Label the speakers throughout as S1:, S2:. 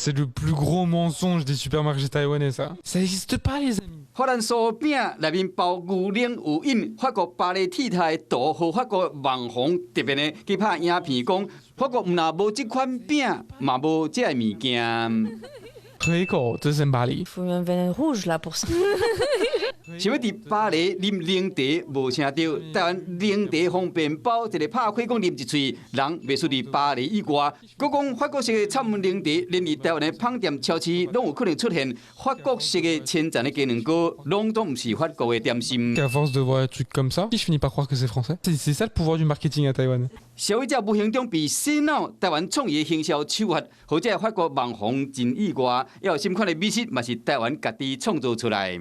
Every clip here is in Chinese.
S1: C'est le plus gros mensonge des supermarchés taïwanais, ça. Ça n'existe pas, les amis.
S2: 法兰酥饼内面包牛奶有饮，法国巴黎铁塔的图，和法国网红特别呢去拍影片讲，法国唔若无这款饼，嘛无这个物件。
S1: 喝一口，这是巴黎。
S3: faut un vin rouge là pour ça.
S2: 想要伫巴黎啉冷茶无听到，台湾冷茶方便包一个拍开讲啉一喙，人袂输伫巴黎以外。佮讲法国式的产冷茶，连伫台湾的饭店、超市拢有可能出现法国式的千层的鸡卵糕，拢总毋是法国的点心。
S1: À force de voir des trucs comme ça, je finis par croire que c'est français. C'est ça le pouvoir du marketing à Taïwan.
S2: 消费者无形中被洗脑，台湾创意的行销手法，或者法国网红真以外，也有新款的美食，嘛是台湾家己创造出来。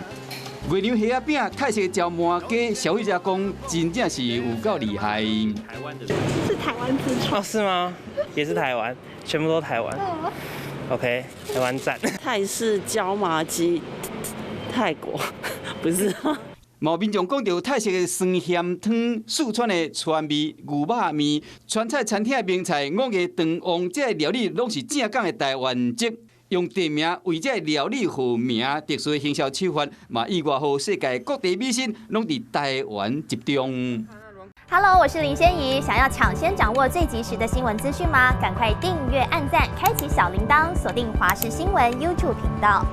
S2: 月娘虾仔饼、泰式椒麻鸡，消费者讲真正是有够厉害。
S4: 是台湾自创
S5: 哦，是吗？也是台湾，全部都台湾。OK， 台湾赞。
S3: 泰式椒麻鸡，泰国不是。
S2: 毛民众讲到泰式的酸咸汤、四川的川味牛肉面、川菜餐厅的名菜五叶肠王，这料理拢是正港的台湾籍。 用地名为这料理号名，特殊的行销手法，嘛意外互世界各地美食拢伫台湾集中。
S6: Hello， 我是林仙怡。想要抢先掌握最及时的新闻资讯吗？赶快订阅、按赞、开启小铃铛，锁定华视新闻 YouTube 频道。